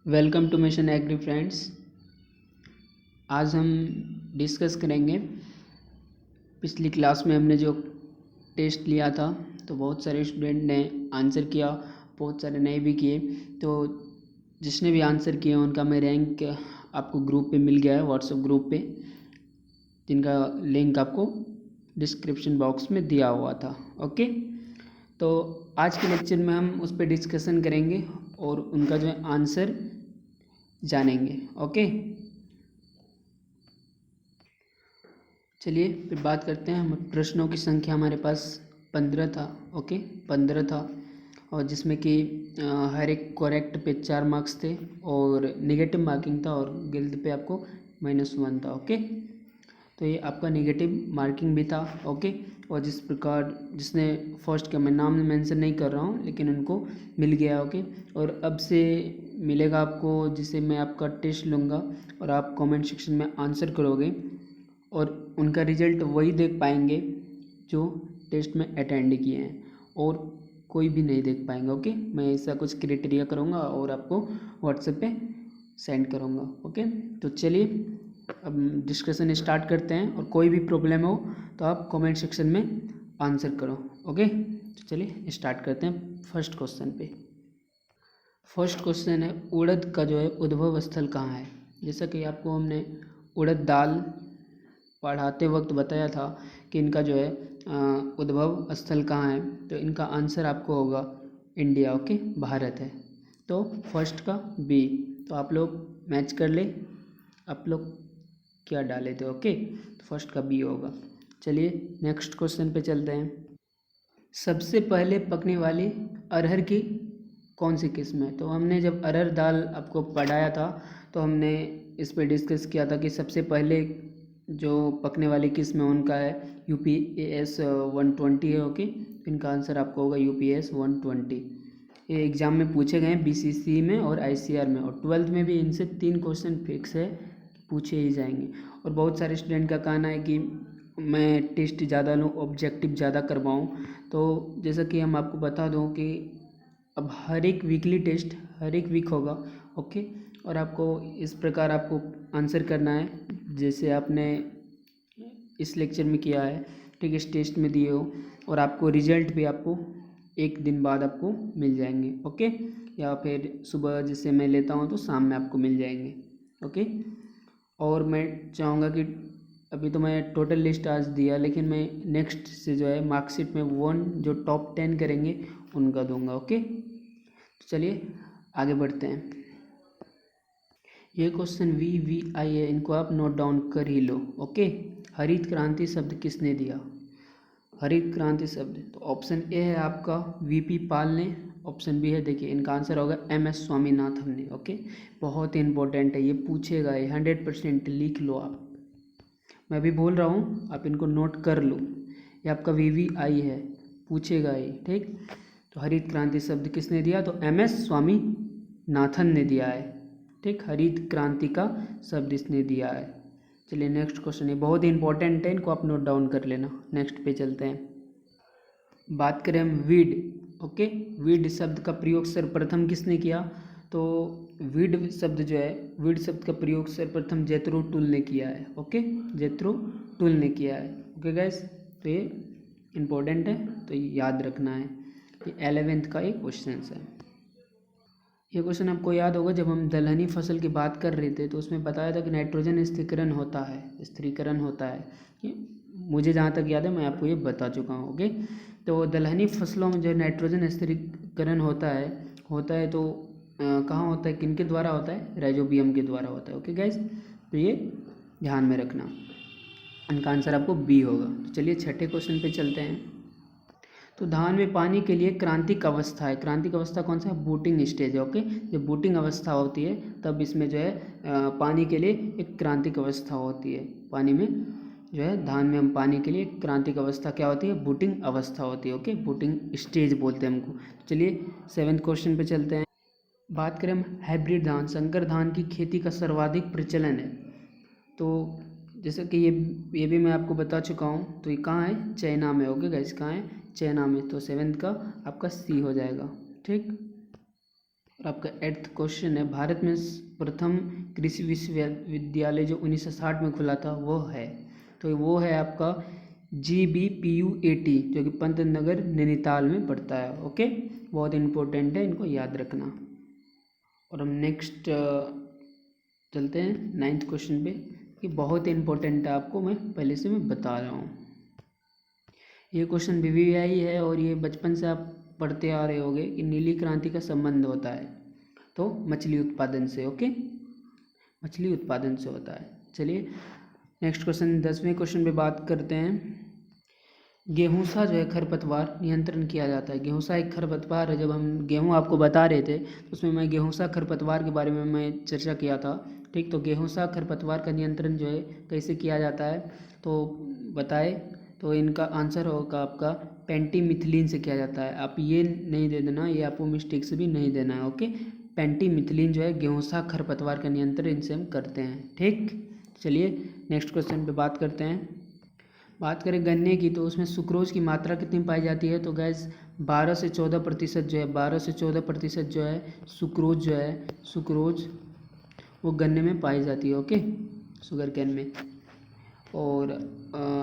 Welcome to mission agri friends. आज हम discuss करेंगे पिछली क्लास में हमने जो टेस्ट लिया था तो बहुत सारे स्टूडेंट ने आंसर किया, बहुत सारे नहीं भी किए। तो जिसने भी आंसर किए उनका मैं रैंक आपको ग्रुप पे मिल गया है, व्हाट्सएप ग्रुप पे, जिनका लिंक आपको डिस्क्रिप्शन बॉक्स में दिया हुआ था। ओके, तो आज के लेक्चर में हम उस पर डिस्कशन करेंगे और उनका जो है आंसर जानेंगे। ओके, चलिए फिर बात करते हैं। हम प्रश्नों की संख्या हमारे पास 15 था। ओके, 15 था, और जिसमें कि हर एक करेक्ट पे 4 मार्क्स थे और नेगेटिव मार्किंग था, और गिल्ड पे आपको -1 था। ओके, तो ये आपका नेगेटिव मार्किंग भी था। ओके, और जिस प्रकार जिसने फर्स्ट का, मैं नाम मेंशन नहीं कर रहा हूँ, लेकिन उनको मिल गया। ओके, और अब से मिलेगा आपको, जिसे मैं आपका टेस्ट लूँगा और आप कमेंट सेक्शन में आंसर करोगे, और उनका रिजल्ट वही देख पाएंगे जो टेस्ट में अटेंड किए हैं, और कोई भी नहीं देख पाएंगे। ओके, मैं ऐसा कुछ क्राइटेरिया करूँगा और आपको व्हाट्सएप पे सेंड करूँगा। ओके, तो चलिए अब डिस्कशन स्टार्ट करते हैं, और कोई भी प्रॉब्लम हो तो आप कमेंट सेक्शन में आंसर करो। ओके, तो चलिए स्टार्ट करते हैं फर्स्ट क्वेश्चन पे। फर्स्ट क्वेश्चन है, उड़द का जो है उद्भव स्थल कहाँ है। जैसा कि आपको हमने उड़द दाल पढ़ाते वक्त बताया था कि इनका जो है उद्भव स्थल कहाँ है, तो इनका आंसर आपको होगा इंडिया। ओके, भारत है। तो फर्स्ट का बी, तो आप लोग मैच कर ले, आप लोग क्या डाले थे। ओके, तो फर्स्ट का बी होगा। चलिए नेक्स्ट क्वेश्चन पे चलते हैं। सबसे पहले पकने वाली अरहर की कौन सी किस्म है। तो हमने जब अरहर दाल आपको पढ़ाया था तो हमने इस पर डिस्कस किया था कि सबसे पहले जो पकने वाली किस्म है उनका है UPAS 120 है। ओके, इनका आंसर आपको होगा UPAS 120। ये एग्ज़ाम में पूछे गए हैं, BCC में और ICR में, और 12th में भी इनसे 3 क्वेश्चन फिक्स है, पूछे ही जाएंगे। और बहुत सारे स्टूडेंट का कहना है कि मैं टेस्ट ज़्यादा लूँ, ऑब्जेक्टिव ज़्यादा करवाऊँ। तो जैसा कि हम आपको बता दूँ कि अब हर एक वीकली टेस्ट हर एक वीक होगा। ओके, और आपको इस प्रकार आपको आंसर करना है जैसे आपने इस लेक्चर में किया है, ठीक है, इस टेस्ट में दिए हो, और आपको रिजल्ट भी आपको 1 दिन बाद आपको मिल जाएंगे। ओके, या फिर सुबह जैसे मैं लेता हूँ तो शाम में आपको मिल जाएंगे। ओके, और मैं चाहूँगा कि अभी तो मैं टोटल लिस्ट आज दिया, लेकिन मैं नेक्स्ट से जो है मार्कशीट में 1 जो टॉप 10 करेंगे उनका दूंगा। ओके, तो चलिए आगे बढ़ते हैं। ये क्वेश्चन VVI है, इनको आप नोट डाउन कर ही लो। ओके, हरित क्रांति शब्द किसने दिया। हरित क्रांति शब्द, तो ऑप्शन ए है आपका VP पाल ने, ऑप्शन बी है, देखिए इनका आंसर होगा MS स्वामीनाथन ने। ओके, बहुत ही इंपॉर्टेंट है, ये पूछेगा, ये 100% लिख लो आप। मैं भी बोल रहा हूँ, आप इनको नोट कर लो, ये आपका VVI है, पूछेगा ये, ठीक। तो हरित क्रांति शब्द किसने दिया, तो MS स्वामीनाथन ने दिया है, ठीक। हरित क्रांति का शब्द इसने दिया है। चलिए नेक्स्ट क्वेश्चन, ये बहुत ही इंपॉर्टेंट है, इनको आप नोट डाउन कर लेना। नेक्स्ट पे चलते हैं। बात करें हम वीड। ओके, वीड शब्द का प्रयोग सर्वप्रथम किसने किया, तो वीड शब्द जो है, वीड शब्द का प्रयोग सर्वप्रथम जेथरो टूल ने किया है। ओके, जेथरो टूल ने किया है। ओके गाइस, तो ये इम्पोर्टेंट है, तो ये याद रखना है। ये 11th का एक क्वेश्चन है। ये क्वेश्चन आपको याद होगा, जब हम दलहनी फसल की बात कर रहे थे तो उसमें बताया था कि नाइट्रोजन स्थिरीकरण होता है, स्थिरीकरण होता है। ये मुझे जहाँ तक याद है मैं आपको ये बता चुका हूँ। ओके, तो दलहनी फसलों में जो नाइट्रोजन स्थिरीकरण होता है तो कहाँ होता है, किन के द्वारा होता है, राइजोबियम के द्वारा होता है। ओके गाइज, तो ये ध्यान में रखना, इनका आंसर आपको बी होगा। तो चलिए छठे क्वेश्चन पे चलते हैं। तो धान में पानी के लिए क्रांतिक अवस्था है, क्रांतिक अवस्था कौन सा है, बूटिंग स्टेज है। ओके, जब बूटिंग अवस्था होती है तब इसमें जो है पानी के लिए एक क्रांतिक अवस्था होती है। पानी में जो है, धान में हम पानी के लिए क्रांतिक अवस्था क्या होती है, बूटिंग अवस्था होती है। ओके, बूटिंग स्टेज बोलते हैं हमको। चलिए 7th क्वेश्चन पे चलते हैं। बात करें हम हाइब्रिड धान, संकर धान की खेती का सर्वाधिक प्रचलन है। तो जैसे कि ये भी मैं आपको बता चुका हूँ, तो ये कहाँ है, चाइना में। ओके गाइस, कहाँ है, चाइना में। तो 7th का आपका सी हो जाएगा, ठीक। और आपका 8th क्वेश्चन है, भारत में प्रथम कृषि विश्वविद्यालय जो 1960 में खुला था वो है, तो वो है आपका GBPUAT जो कि पंतनगर नैनीताल में पड़ता है। ओके, बहुत इंपॉर्टेंट है, इनको याद रखना। और हम नेक्स्ट चलते हैं 9th क्वेश्चन पे, कि बहुत इंपॉर्टेंट है, आपको मैं पहले से मैं बता रहा हूँ। ये क्वेश्चन VVI है और ये बचपन से आप पढ़ते आ रहे होंगे कि नीली क्रांति का संबंध होता है तो मछली उत्पादन से। ओके, मछली उत्पादन से होता है। चलिए नेक्स्ट क्वेश्चन 10वें क्वेश्चन पे बात करते हैं। गेहूँसा जो है खरपतवार नियंत्रण किया जाता है। गेहूँसा एक खरपतवार है। जब हम गेहूँ आपको बता रहे थे तो उसमें मैं गेहूँसा खरपतवार के बारे में मैं चर्चा किया था। ठीक, तो गेहूँसा खरपतवार का नियंत्रण जो है कैसे किया जाता है तो बताए, तो इनका आंसर होगा आपका पेंटीमिथिलीन से किया जाता है। आप ये नहीं दे देना, ये आपको मिस्टेक से भी नहीं देना है। ओके, पेंटीमिथिलीन जो है गेहूँसा खरपतवार का नियंत्रण इनसे हम करते हैं। ठीक, चलिए नेक्स्ट क्वेश्चन पे बात करते हैं। बात करें गन्ने की तो उसमें सुक्रोज की मात्रा कितनी पाई जाती है तो गैस 12 से 14% जो है, 12 से 14% जो है सुक्रोज जो है, सुक्रोज वो गन्ने में पाई जाती है। ओके, शुगर कैन में। और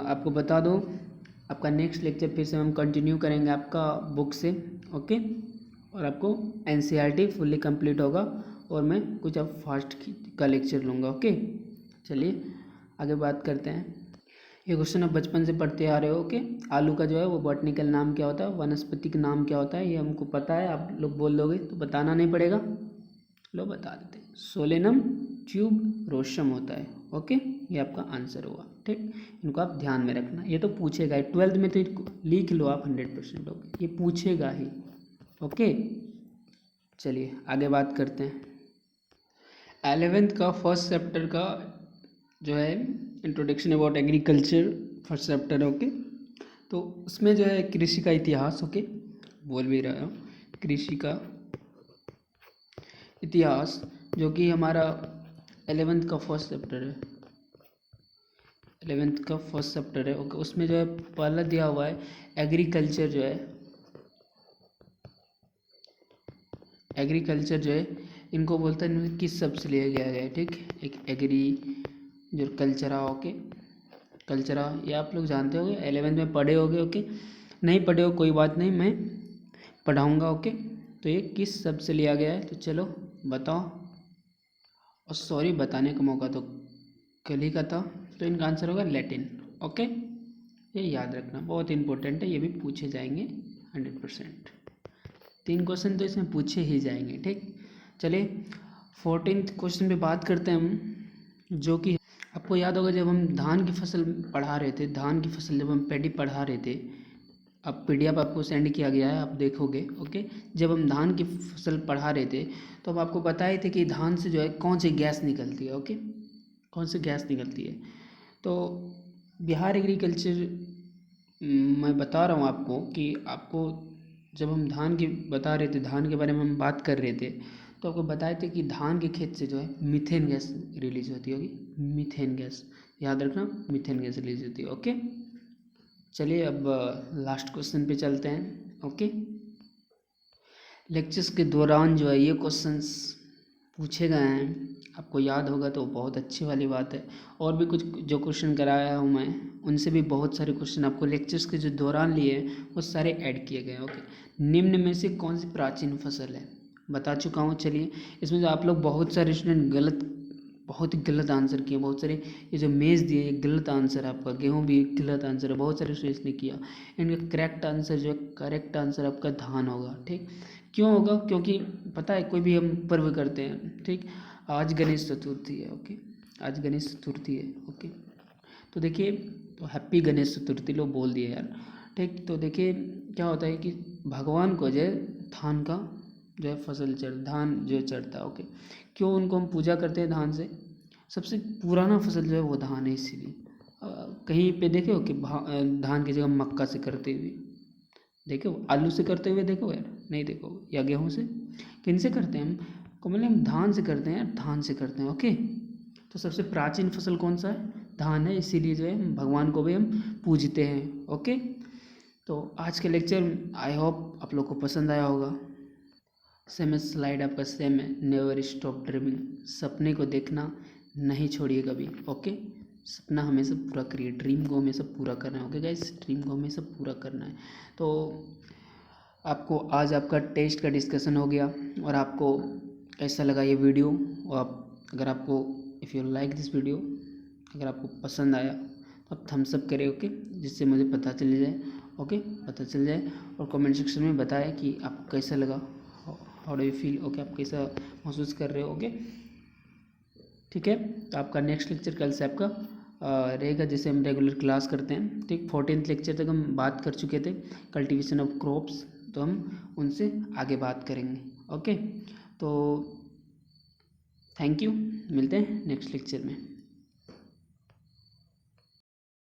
आपको बता दो, आपका नेक्स्ट लेक्चर फिर से हम कंटिन्यू करेंगे आपका बुक से। ओके, और आपको NCERT फुल्ली कंप्लीट होगा और मैं कुछ अब फास्ट का लेक्चर लूँगा। ओके, चलिए आगे बात करते हैं। ये क्वेश्चन आप बचपन से पढ़ते आ रहे हो। ओके, आलू का जो है वो बॉटनिकल नाम क्या होता है, वनस्पतिक नाम क्या होता है, ये हमको पता है। आप लोग बोल दोगे तो बताना नहीं पड़ेगा, लो बता देते हैं। सोलेनम ट्यूबरोसम होता है। ओके, ये आपका आंसर होगा। ठीक, इनको आप ध्यान में रखना, ये तो पूछेगा ही 12th में, तो लिख लो आप 100%। ओके, ये पूछेगा ही। ओके, चलिए आगे बात करते हैं। 11th का फर्स्ट चैप्टर का जो है introduction about agriculture first chapter. Okay, तो उसमें जो है कृषि का इतिहास। ओके, बोल भी रहा हूँ, कृषि का इतिहास जो कि हमारा 11th का फर्स्ट चैप्टर है। 11th का फर्स्ट चैप्टर है। ओके, उसमें जो है पहला दिया हुआ है एग्रीकल्चर जो है, एग्रीकल्चर जो है इनको बोलते हैं किस शब्द से लिया गया है। ठीक, एक एग्री जो कल्चरा। ओके, कल्चरा ये आप लोग जानते होगे, 11th में पढ़े होगे। ओके, नहीं पढ़े हो कोई बात नहीं, मैं पढ़ाऊँगा। ओके, तो ये किस शब्द से लिया गया है तो चलो बताओ। और सॉरी, बताने का मौका तो कल ही का था, तो इनका आंसर होगा लैटिन। ओके, ये याद रखना, बहुत इंपॉर्टेंट है, ये भी पूछे जाएंगे 100%। 3 क्वेश्चन तो इसमें पूछे ही जाएंगे। ठीक, चलिए 14th क्वेश्चन पे बात करते हैं हम, जो कि आपको याद होगा जब हम धान की फसल पढ़ा रहे थे, धान की फसल जब हम पैडी पढ़ा रहे थे, अब PDF आपको सेंड किया गया है, आप देखोगे। ओके, जब हम धान की फसल पढ़ा रहे थे तो हम आपको बताए थे कि धान से जो है कौन सी गैस निकलती है। ओके, कौन सी गैस निकलती है, तो बिहार एग्रीकल्चर मैं बता रहा हूँ आपको कि आपको जब हम धान की बता रहे थे, धान के बारे में हम बात कर रहे थे, तो आपको बताए थे कि धान के खेत से जो है मीथेन गैस रिलीज होती होगी। मीथेन गैस याद रखना, मीथेन गैस रिलीज होती है। ओके, चलिए अब लास्ट क्वेश्चन पे चलते हैं। ओके, लेक्चर्स के दौरान जो है ये क्वेश्चंस पूछे गए हैं, आपको याद होगा तो बहुत अच्छी वाली बात है। और भी कुछ जो क्वेश्चन कराया हूँ मैं, उनसे भी बहुत सारे क्वेश्चन आपको लेक्चर्स के जो दौरान लिए हैं वो सारे ऐड किए गए हैं। ओके, निम्न में से कौन सी प्राचीन फसल है, बता चुका हूँ। चलिए, इसमें जो आप लोग बहुत सारे स्टूडेंट बहुत ही गलत आंसर किए, बहुत सारे ये जो मेज़ दिए ये गलत आंसर है आपका, गेहूँ भी गलत आंसर है, बहुत सारे स्टूडेंट्स ने किया। इनका करेक्ट आंसर जो है, करेक्ट आंसर आपका धान होगा। ठीक, क्यों होगा, क्योंकि पता है कोई भी हम पर्व करते हैं। ठीक, आज गणेश चतुर्थी है। ओके, आज गणेश चतुर्थी है। ओके, तो देखिए, तो हैप्पी गणेश चतुर्थी लोग बोल दिए यार। ठीक, तो देखिए क्या होता है कि भगवान को जो है धान का जो है फसल धान जो चढ़ता है। ओके, क्यों उनको हम पूजा करते हैं धान से, सबसे पुराना फसल जो है वो धान है, इसीलिए। कहीं पे देखे हो कि धान की जगह मक्का से करते हुए, देखो आलू से करते हुए देखो यार, नहीं देखो, या गेहूँ से, किन से करते हैं हम को, मतलब हम धान से करते हैं यार, धान से करते हैं। ओके, तो सबसे प्राचीन फसल कौन सा है, धान है, इसीलिए जो है भगवान को भी हम पूजते हैं। ओके, तो आज के लेक्चर आई होप आप लोग को पसंद आया होगा। सेम स्लाइड आपका सेम है, नेवर स्टॉप ड्रीमिंग, सपने को देखना नहीं छोड़िए कभी। ओके, सपना हमेशा पूरा करिए, ड्रीम को हमेशा पूरा करना है। ओके गाइस, ड्रीम को हमेशा पूरा करना है। तो आपको आज आपका टेस्ट का डिस्कशन हो गया, और आपको कैसा लगा ये वीडियो, और अगर आपको if you like this video, अगर आपको पसंद आया तो आप थम्स अप करें। ओके, जिससे मुझे पता चल जाए। ओके, पता चल जाए, और कमेंट सेक्शन में बताएं कि आपको कैसा लगा, how do you feel. Okay, आप कैसा महसूस कर रहे हो। ओके, ठीक है। तो आपका नेक्स्ट लेक्चर कल से आपका रहेगा, जैसे हम रेगुलर क्लास करते हैं। ठीक, 14th लेक्चर तक हम बात कर चुके थे कल्टीवेशन ऑफ क्रॉप्स, तो हम उनसे आगे बात करेंगे। ओके, तो थैंक यू, मिलते हैं नेक्स्ट लेक्चर में।